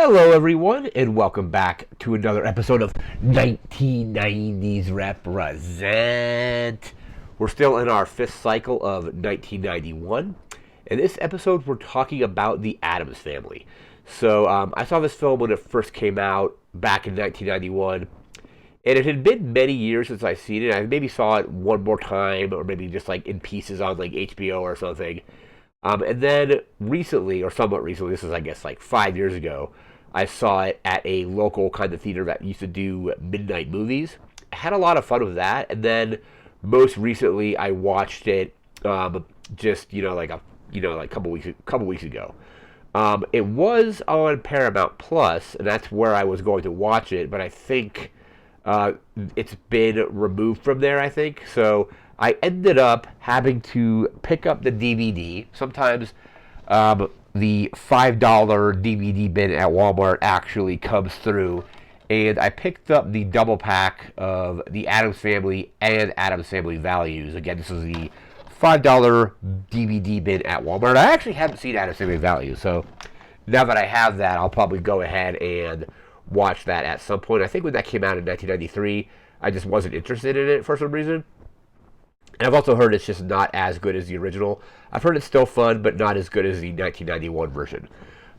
Hello, everyone, and welcome back to another episode of 1990's Represent. We're still in our fifth cycle of 1991. In this episode, we're talking about the Addams Family. I saw this film when it first came out back in 1991, and it had been many years since I've seen it. I maybe saw it one more time, or maybe just like in pieces on like HBO or something. And then recently, or somewhat recently, this is I guess like 5 years ago, I saw it at a local kind of theater that used to do midnight movies. I had a lot of fun with that, and then most recently I watched it just like a couple weeks ago. It was on Paramount Plus, and that's where I was going to watch it, but I think it's been removed from there. I think so. I ended up having to pick up the DVD. Sometimes the $5 DVD bin at Walmart actually comes through, and I picked up the double pack of the Addams Family and Addams Family Values. Again, this is the $5 DVD bin at Walmart. I actually haven't seen Addams Family Values, so now that I have that, I'll probably go ahead and watch that at some point. I think when that came out in 1993, I just wasn't interested in it for some reason. And I've also heard it's just not as good as the original. I've heard it's still fun, but not as good as the 1991 version.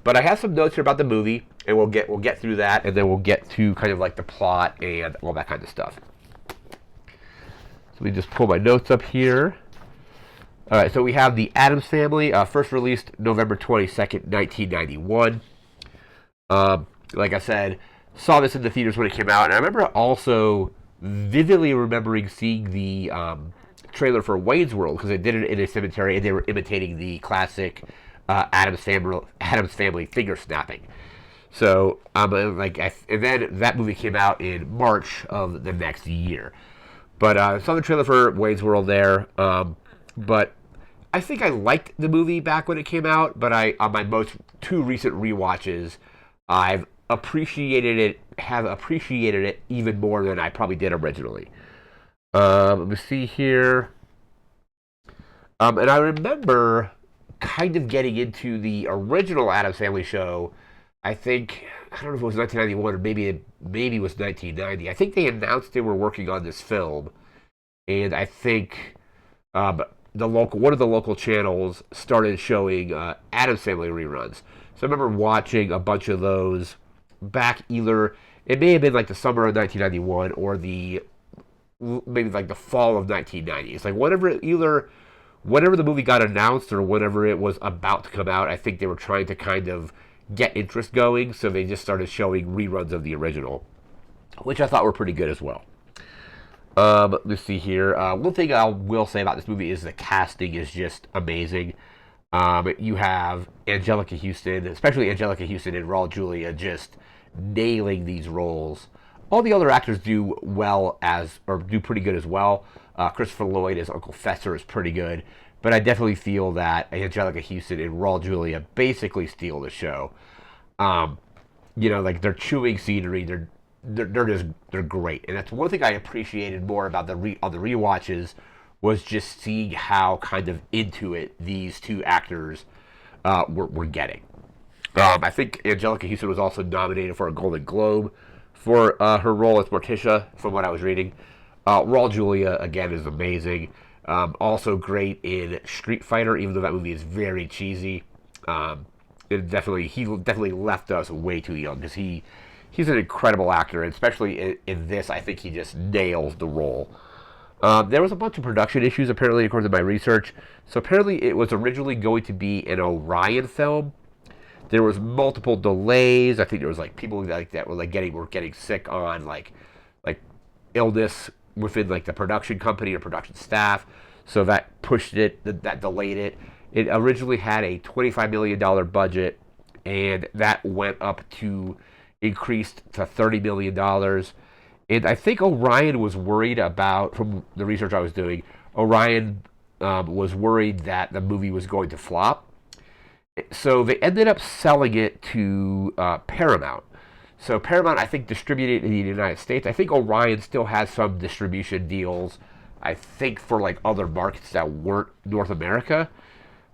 But I have some notes here about the movie, and we'll get through that, and then we'll get to kind of like the plot and all that kind of stuff. So let me just pull my notes up here. All right, so we have the Addams Family, first released November 22nd, 1991. Like I said, saw this in the theaters when it came out, and I remember also vividly remembering seeing the trailer for Wayne's World because they did it in a cemetery and they were imitating the classic Addams Family finger snapping. So and then that movie came out in March of the next year. But I saw the trailer for Wayne's World there. But I think I liked the movie back when it came out. But on my most two recent rewatches, Have appreciated it even more than I probably did originally. Let me see here. And I remember kind of getting into the original Addams Family show. I think, I don't know if it was 1991 or maybe it was 1990. I think they announced they were working on this film, and I think one of the local channels started showing Addams Family reruns. So I remember watching a bunch of those back either, it may have been like the summer of 1991 or maybe like the fall of 1990. It's like whenever the movie got announced or whenever it was about to come out, I think they were trying to kind of get interest going, so they just started showing reruns of the original, which I thought were pretty good as well. Let's see here. One thing I will say about this movie is the casting is just amazing. You have Angelica Houston, especially Angelica Houston and Raul Julia, just nailing these roles. All the other actors do pretty good as well. Christopher Lloyd as Uncle Fester is pretty good, but I definitely feel that Angelica Houston and Raul Julia basically steal the show. Like they're chewing scenery, they're great, and that's one thing I appreciated more about on the rewatches was just seeing how kind of into it these two actors were getting. I think Angelica Houston was also nominated for a Golden Globe for her role as Morticia, from what I was reading. Raul Julia, again, is amazing. Also great in Street Fighter, even though that movie is very cheesy. He definitely left us way too young, because he's an incredible actor, and especially in this, I think he just nails the role. There was a bunch of production issues, apparently, according to my research. So apparently it was originally going to be an Orion film. There was multiple delays. I think there was like people like that were getting sick on like illness within like the production company or production staff. So that pushed it, that delayed it. It originally had a $25 million budget, and that went up to increased to $30 million. And I think Orion was worried about, from the research I was doing, Orion was worried that the movie was going to flop. So they ended up selling it to Paramount. So Paramount, I think, distributed it in the United States. I think Orion still has some distribution deals, I think, for like other markets that weren't North America.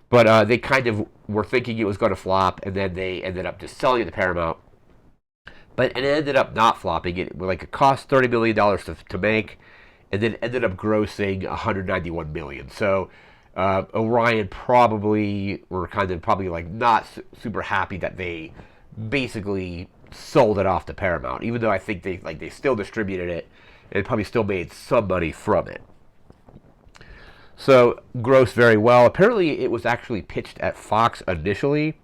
But they kind of were thinking it was going to flop, and then they ended up just selling it to Paramount. But it ended up not flopping. It cost $30 million to make, and then ended up grossing 191 million. So Orion probably were probably like not super happy that they basically sold it off to Paramount, even though I think they still distributed it and probably still made some money from it. So grossed very well. Apparently, it was actually pitched at Fox initially,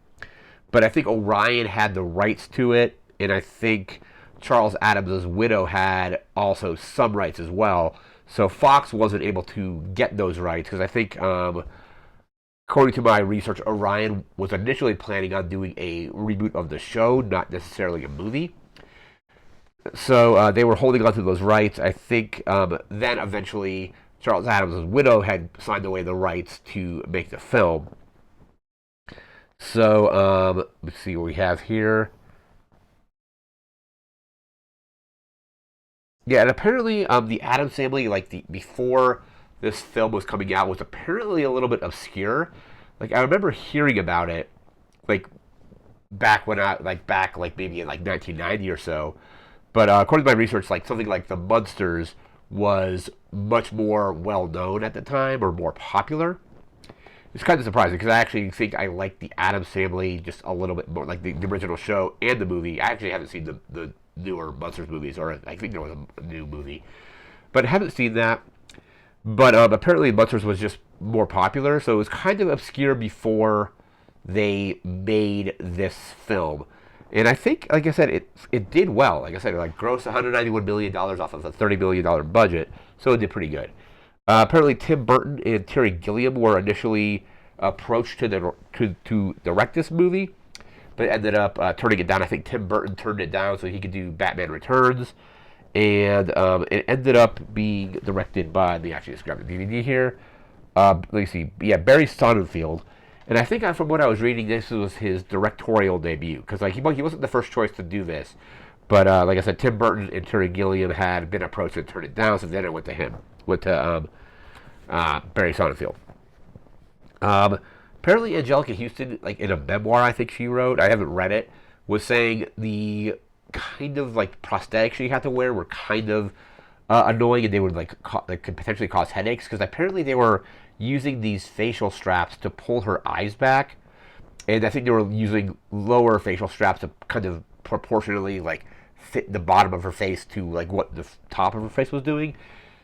but I think Orion had the rights to it, and I think Charles Addams' widow had also some rights as well. So Fox wasn't able to get those rights because I think, according to my research, Orion was initially planning on doing a reboot of the show, not necessarily a movie. So they were holding on to those rights. I think then eventually Charles Addams' widow had signed away the rights to make the film. So let's see what we have here. Yeah, and apparently the Addams Family, before this film was coming out, was apparently a little bit obscure. Like I remember hearing about it, like back maybe in 1990 or so. But according to my research, like something like the Munsters was much more well known at the time or more popular. It's kind of surprising because I actually think I like the Addams Family just a little bit more, like the original show and the movie. I actually haven't seen the newer Munsters movies, or I think there was a new movie, but I haven't seen that. But apparently Munsters was just more popular, so it was kind of obscure before they made this film. And I think, like I said, it did well. Like I said, it grossed $191 million off of a $30 million budget, so it did pretty good. Apparently, Tim Burton and Terry Gilliam were initially approached to direct this movie, but ended up turning it down. I think Tim Burton turned it down so he could do Batman Returns, and it ended up being directed by. Let me actually just grab the DVD here. Let me see. Yeah, Barry Sonnenfeld. And I think from what I was reading, this was his directorial debut. Because he wasn't the first choice to do this. But like I said, Tim Burton and Terry Gilliam had been approached and turned it down. So then it went to him. Went to Barry Sonnenfeld. Apparently Angelica Houston, in a memoir I think she wrote, I haven't read it, was saying the kind of prosthetics she had to wear were kind of annoying, and they would could potentially cause headaches, because apparently they were using these facial straps to pull her eyes back, and I think they were using lower facial straps to kind of proportionally fit the bottom of her face to what the top of her face was doing.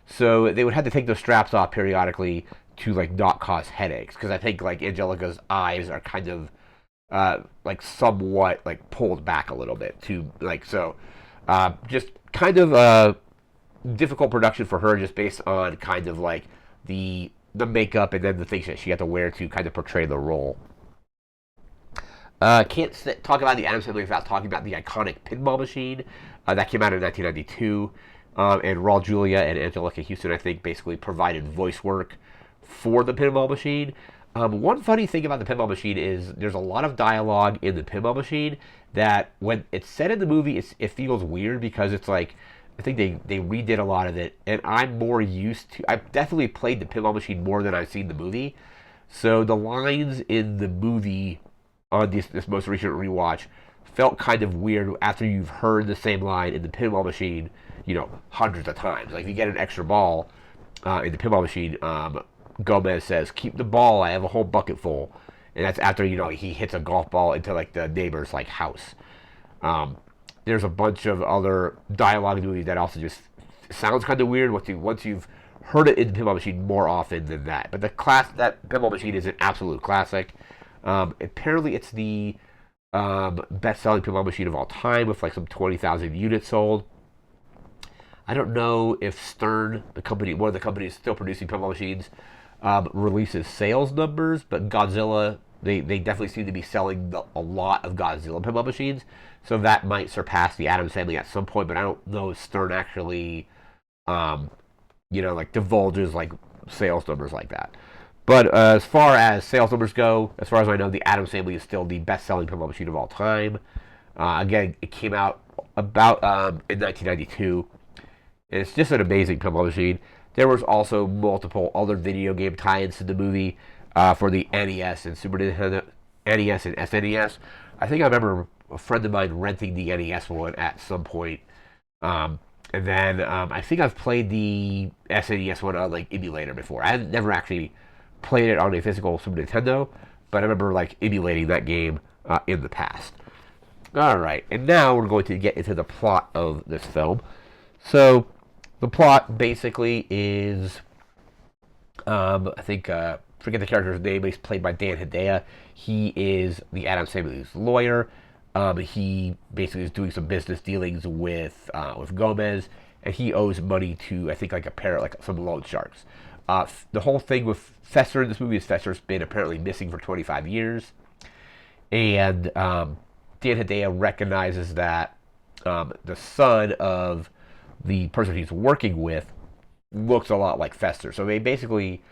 So they would have to take those straps off periodically to not cause headaches, because I think Angelica's eyes are kind of somewhat pulled back a little bit to just kind of difficult production for her, just based on kind of the makeup and then the things that she had to wear to kind of portray the role. Can't talk about the Addams Family without talking about the iconic pinball machine that came out in 1992. And Raul Julia and Angelica Houston, I think, basically provided voice work for the pinball machine. One funny thing about the pinball machine is there's a lot of dialogue in the pinball machine that when it's said in the movie, it feels weird, because it's I think they redid a lot of it, and I'm more used to. I've definitely played the pinball machine more than I've seen the movie, so the lines in the movie on this most recent rewatch felt kind of weird after you've heard the same line in the pinball machine, hundreds of times. If you get an extra ball in the pinball machine, Gomez says, "Keep the ball. I have a whole bucket full," and that's after he hits a golf ball into the neighbor's house. There's a bunch of other dialogue in the movie that also just sounds kind of weird once you've heard it in the pinball machine more often than that. But that pinball machine is an absolute classic. Apparently, it's the best-selling pinball machine of all time, with some 20,000 units sold. I don't know if Stern, one of the companies still producing pinball machines, releases sales numbers, but Godzilla, they definitely seem to be selling a lot of Godzilla pinball machines, so that might surpass the Addams Family at some point. But I don't know if Stern actually, divulges sales numbers like that. But as far as sales numbers go, as far as I know, the Addams Family is still the best-selling pinball machine of all time. Again, it came out about in 1992. And it's just an amazing pinball machine. There was also multiple other video game tie-ins to the movie for the NES and Super Nintendo, NES and SNES. I think I remember a friend of mine renting the NES one at some point. And then I think I've played the SNES one on like emulator before. I had never actually played it on a physical Super Nintendo, but I remember like emulating that game in the past. All right, and now we're going to get into the plot of this film. So the plot basically is, I think, forget the character's name, but he's played by Dan Hedaya. He is the Addams Family's lawyer. He basically is doing some business dealings with Gomez, and he owes money to, I think, like a pair, like some loan sharks. The whole thing with Fester in this movie is Fester's been apparently missing for 25 years, and Dan Hedaya recognizes that the son of the person he's working with looks a lot like Fester. So they basically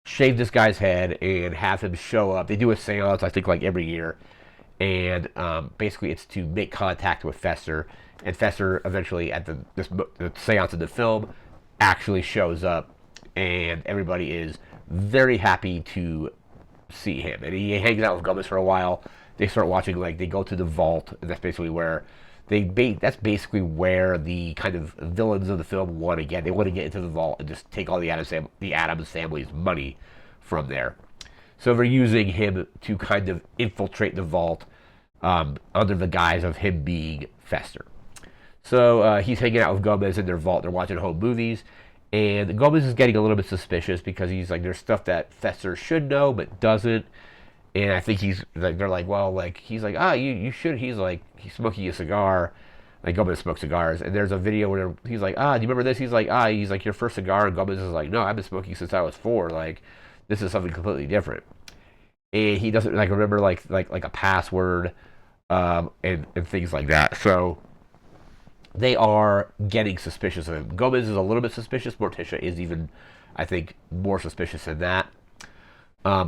shave this guy's head and have him show up. They do a seance, I think, like every year. And basically it's to make contact with Fester. And Fester eventually, at the seance in the film, actually shows up. And everybody is very happy to see him. And he hangs out with Gomez for a while. They start watching, like, they go to the vault. And that's basically where that's basically where the kind of villains of the film want to get. They want to get into the vault and just take all the Addams family's money from there. So they're using him to kind of infiltrate the vault under the guise of him being Fester. So he's hanging out with Gomez in their vault. They're watching home movies. And Gomez is getting a little bit suspicious because he's like, there's stuff that Fester should know but doesn't. And I think he's like, they're like, well, like, he's like, you should. He's like, he's smoking a cigar. Like, Gomez smokes cigars. And there's a video where he's like, do you remember this? He's like, your first cigar. And Gomez is like, no, I've been smoking since I was 4. Like, this is something completely different. And he doesn't, like, remember, like a password and things like that. So they are getting suspicious of him. Gomez is a little bit suspicious. Morticia is even, I think, more suspicious than that.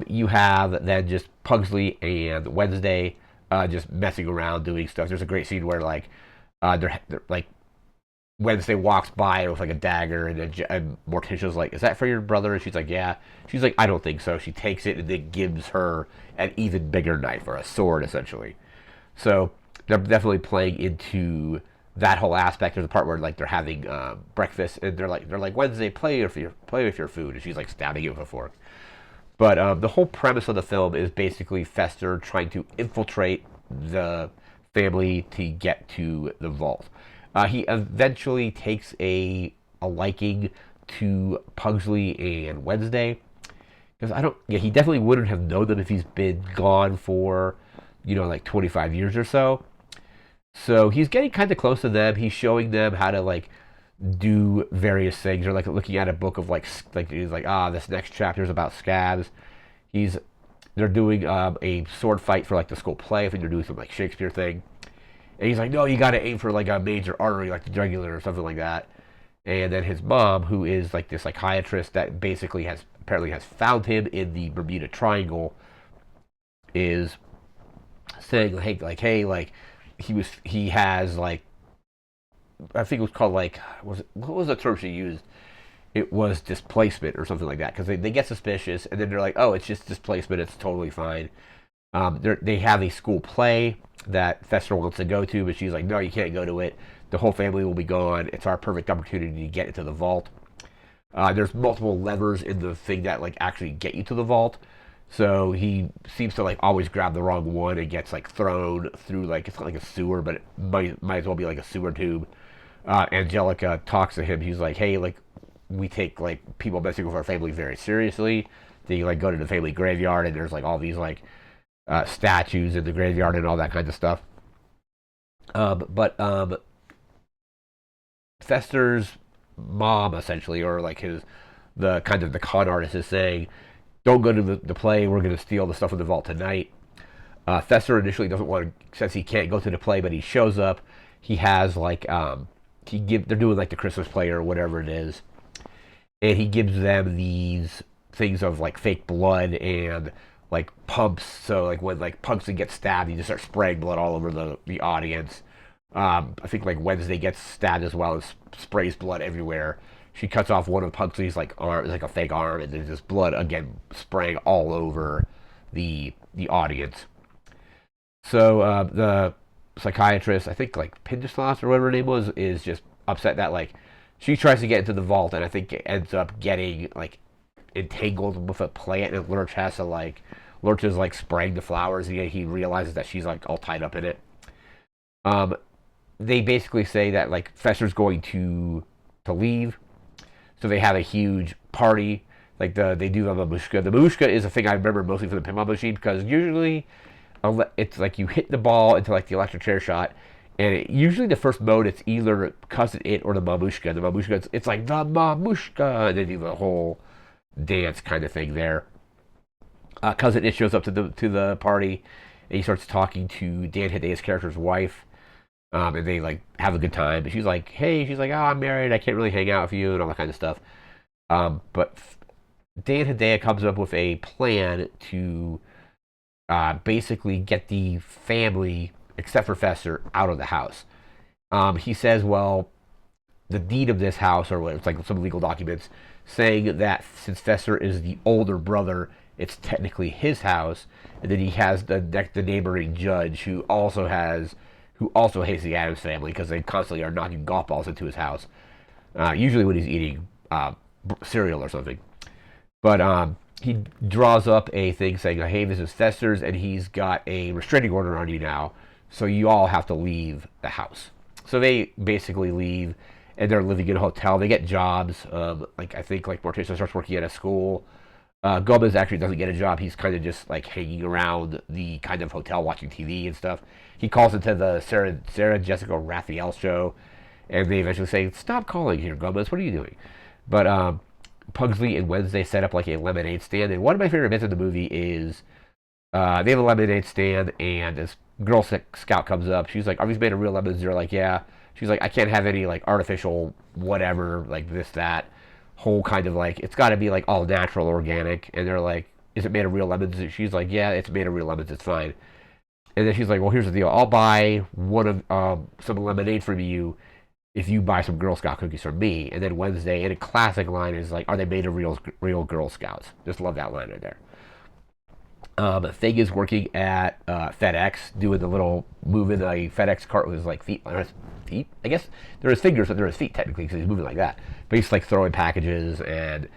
You have then just Pugsley and Wednesday just messing around doing stuff. There's a great scene where like they're like Wednesday walks by with like a dagger, and Morticia's like, "Is that for your brother?" And she's like, "Yeah." She's like, "I don't think so." She takes it and then gives her an even bigger knife, or a sword essentially. So they're definitely playing into that whole aspect. There's a part where like they're having breakfast, and they're like Wednesday, play with your food, and she's like stabbing it with a fork. But the whole premise of the film is basically Fester trying to infiltrate the family to get to the vault. He eventually takes a liking to Pugsley and Wednesday, because he definitely wouldn't have known them if he's been gone for, like 25 years or so. So he's getting kind of close to them. He's showing them how to like do various things, or like looking at a book of like he's like, this next chapter is about scabs. They're doing a sword fight for like the school play. I think they're doing some like Shakespeare thing, and he's like, no, you got to aim for like a major artery, like the jugular or something like that. And then his mom, who is like this psychiatrist that basically apparently has found him in the Bermuda Triangle, is saying, hey, he has like, I think it was called like, what was the term she used? It was displacement or something like that, because they get suspicious, and then they're like, oh, it's just displacement, it's totally fine. They have a school play that Fester wants to go to, but she's like, no, you can't go to it. The whole family will be gone. It's our perfect opportunity to get into the vault. There's multiple levers in the thing that like actually get you to the vault. So he seems to like always grab the wrong one and gets like thrown through, like, it's not like a sewer, but it might as well be like a sewer tube. Angelica talks to him. He's like, hey, like, we take like people messing with our family very seriously. They like go to the family graveyard, and there's like all these like statues in the graveyard and all that kind of stuff. But Fester's mom, essentially, or like the kind of the con artist, is saying, don't go to the play, we're going to steal the stuff in the vault tonight. Fester initially doesn't want to, says he can't go to the play, but he shows up. He has like they're doing like the Christmas play or whatever it is, and he gives them these things of like fake blood and like pumps. So like when like Pugsley gets stabbed, he just starts spraying blood all over the audience. I think like Wednesday gets stabbed as well and sprays blood everywhere. She cuts off one of Pugsley's like arm, like a fake arm, and there's just blood again spraying all over the audience. So psychiatrist, I think like Pinderslaus or whatever her name was, is just upset that like she tries to get into the vault, and I think it ends up getting like entangled with a plant, and Lurch has to like Lurch is like spraying the flowers, and he realizes that she's like all tied up in it. Um, they basically say that like Fester's going to leave, so they have a huge party. Like they do a mamushka. The mamushka is a thing I remember mostly from the pinball machine because usually it's like you hit the ball into like the electric chair shot, and usually the first mode it's either cousin it or the mamushka. The mamushka it's like the mamushka, and then you do the whole dance kind of thing there. Cousin it shows up to the party, and he starts talking to Dan Hidea's character's wife. And they like have a good time. And she's like, "Hey," she's like, "Oh, I'm married. I can't really hang out with you," and all that kind of stuff. But Dan Hidea comes up with a plan to basically get the family, except for Fester, out of the house. He says, "Well, the deed of this house, or what it's like some legal documents, saying that since Fester is the older brother, it's technically his house, and then he has the neighboring judge who also hates the Addams family because they constantly are knocking golf balls into his house, usually when he's eating cereal or something. But he draws up a thing saying, hey, this is Fester's, and he's got a restraining order on you now, so you all have to leave the house. So they basically leave, and they're living in a hotel. They get jobs. I think like Morticia starts working at a school. Gomez actually doesn't get a job. He's kind of just like hanging around the kind of hotel watching TV and stuff. He calls into the Sarah Jessica Raphael show, and they eventually say, stop calling here, Gomez. What are you doing? But Pugsley and Wednesday set up like a lemonade stand. And one of my favorite bits of the movie is they have a lemonade stand, and this Girl Scout comes up. She's like, are these made of real lemons? They're like, yeah. She's like, I can't have any like artificial whatever, like this, that. Whole kind of like, it's got to be like all natural, organic. And they're like, is it made of real lemons? And she's like, yeah, it's made of real lemons. It's fine. And then she's like, well, here's the deal. I'll buy one of some lemonade from you if you buy some Girl Scout cookies from me. And then Wednesday, and a classic line is like, are they made of real Girl Scouts? Just love that line right there. Thing is working at FedEx, doing the little moving a FedEx cart with his like feet. Feet? I guess they're his fingers, but they're his feet technically because he's moving like that. But he's like throwing packages, and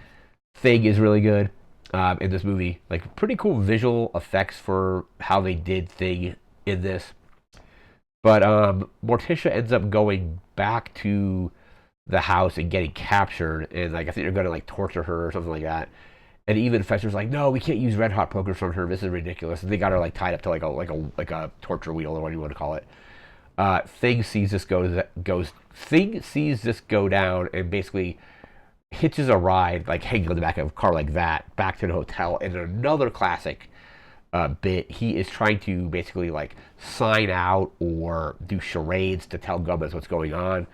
Thing is really good in this movie. Like pretty cool visual effects for how they did Thing in this. But Morticia ends up going back to the house and getting captured, and like I think they're gonna like torture her or something like that. And even Fester's like, no, we can't use red hot pokers from her. This is ridiculous. And they got her like tied up to like a torture wheel or what you want to call it. Thing sees this Thing sees this go down and basically hitches a ride, like hanging on the back of a car like that, back to the hotel. And another classic bit, he is trying to basically like sign out or do charades to tell Gomez what's going on.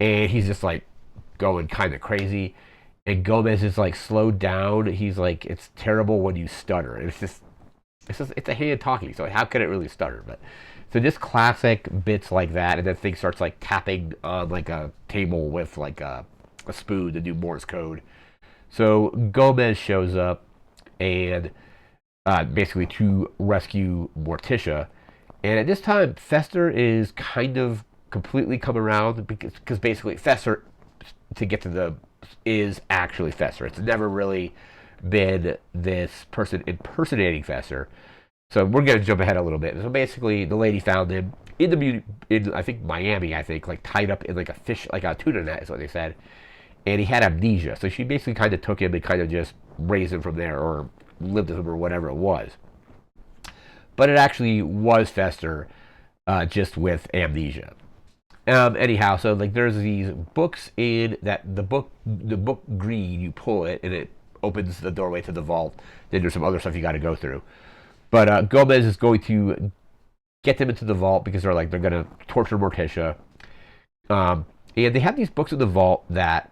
And he's just like going kind of crazy. And Gomez is like slowed down. He's like, it's terrible when you stutter. And it's a hand talking, so how could it really stutter? But so just classic bits like that, and then Thing starts like tapping on like a table with like a spoon to do Morse code. So Gomez shows up and basically to rescue Morticia. And at this time, Fester is kind of completely come around because basically Fester, to get to the, is actually Fester. It's never really been this person impersonating Fester. So we're gonna jump ahead a little bit. So basically, the lady found him in I think Miami, like tied up in like a fish, like a tuna net, is what they said. And he had amnesia, so she basically kind of took him and kind of just raised him from there, or lived with him, or whatever it was. But it actually was Fester, just with amnesia. Anyhow, so like there's these books in that the book green, you pull it and it opens the doorway to the vault. Then there's some other stuff you got to go through. But Gomez is going to get them into the vault because they're going to torture Morticia. And they have these books in the vault that,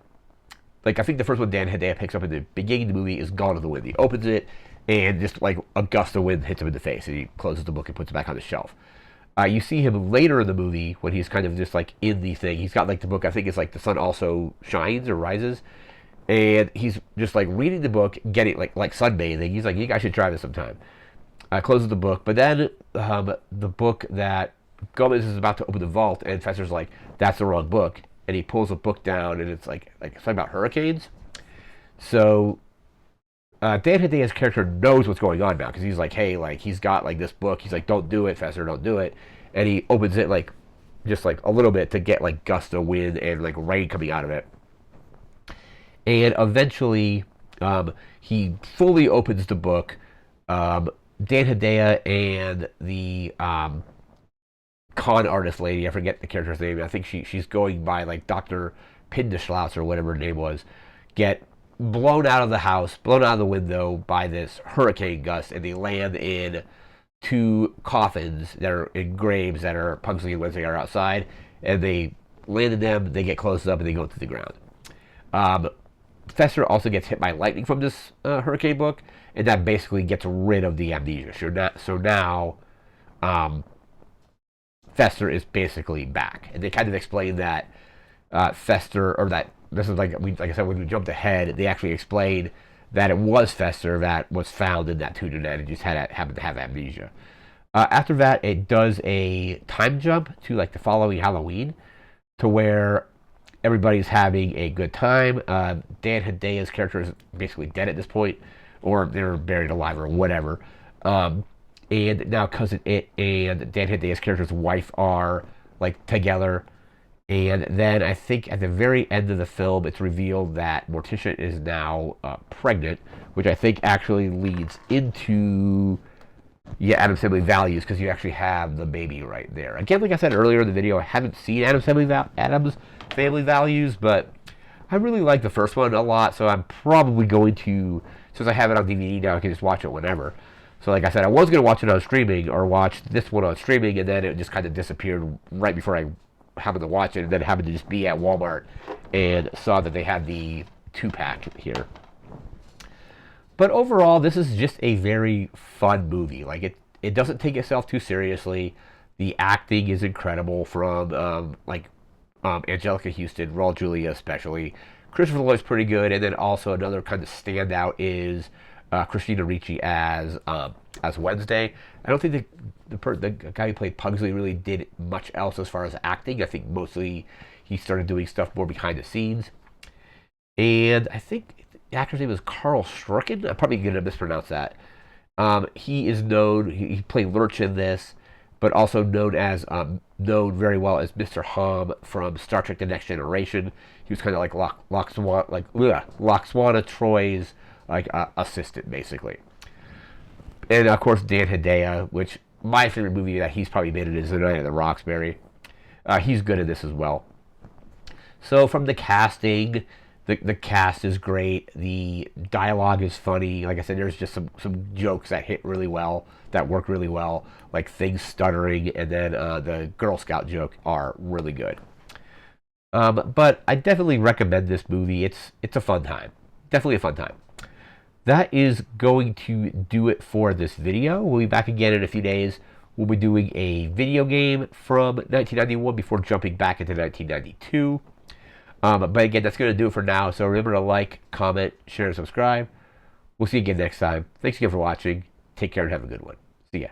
like I think the first one Dan Hedaya picks up in the beginning of the movie is Gone with the Wind. He opens it and just like a gust of wind hits him in the face, and he closes the book and puts it back on the shelf. You see him later in the movie when he's kind of just like in the thing. He's got like the book, I think it's like The Sun Also Shines or Rises. And he's just like reading the book, getting like sunbathing. He's like, you guys should try this sometime. Closes the book. But then the book that Gomez is about to open the vault, and Fester's like, "That's the wrong book," and he pulls a book down, and it's like something about hurricanes. So Dan Hidea's character knows what's going on now because he's like, "Hey, like he's got like this book." He's like, "Don't do it, Fester, don't do it," and he opens it like just like a little bit to get like gust of wind and like rain coming out of it, and eventually he fully opens the book. Dan Hidea and the con artist lady, I forget the character's name. I think she's going by like Dr. Pindeschlaus or whatever her name was, get blown out of the house, blown out of the window by this hurricane gust, and they land in two coffins that are in graves that are Pugsley and Wednesday are outside, and they land in them, they get close up, and they go to the ground. Fester also gets hit by lightning from this hurricane book, and that basically gets rid of the amnesia. So now Fester is basically back, and they kind of explain that Fester, or that this is like I said, when we jumped ahead, they actually explained that it was Fester that was found in that tuna net and just happened to have amnesia. After that, it does a time jump to like the following Halloween, to where everybody's having a good time. Dan Hidea's character is basically dead at this point, or they're buried alive or whatever. And now Cousin It and Dan Hidea's character's wife are like together. And then I think at the very end of the film, it's revealed that Morticia is now pregnant, which I think actually leads into Addams Family Values, because you actually have the baby right there. Again, like I said earlier in the video, I haven't seen Addams Family Values, but I really like the first one a lot, so I'm probably going to, since I have it on DVD now, I can just watch it whenever. So like I said, I was going to watch it on streaming, or watch this one on streaming, and then it just kind of disappeared right before I happened to watch it, and then happened to just be at Walmart and saw that they had the 2-pack here. But overall, this is just a very fun movie. Like it doesn't take itself too seriously. The acting is incredible from Angelica Houston, Raul Julia especially. Christopher Lloyd's pretty good, and then also another kind of standout is Christina Ricci as Wednesday. I don't think the guy who played Pugsley really did much else as far as acting. I think mostly he started doing stuff more behind the scenes. And I think the actor's name is Carl Stricken. I'm probably going to mispronounce that. He is known, he played Lurch in this, but also known very well as Mr. Hom from Star Trek The Next Generation. He was kind of like Lwaxana Troy's assistant, basically. And of course, Dan Hedaya, which my favorite movie that he's probably made in is The Night at the Roxbury. He's good at this as well. So from the casting, the cast is great. The dialogue is funny. Like I said, there's just some jokes that hit really well, that work really well, like things stuttering, and then the Girl Scout joke are really good. But I definitely recommend this movie. It's a fun time. Definitely a fun time. That is going to do it for this video. We'll be back again in a few days. We'll be doing a video game from 1991 before jumping back into 1992. But again, that's going to do it for now. So remember to like, comment, share, and subscribe. We'll see you again next time. Thanks again for watching. Take care and have a good one. See ya.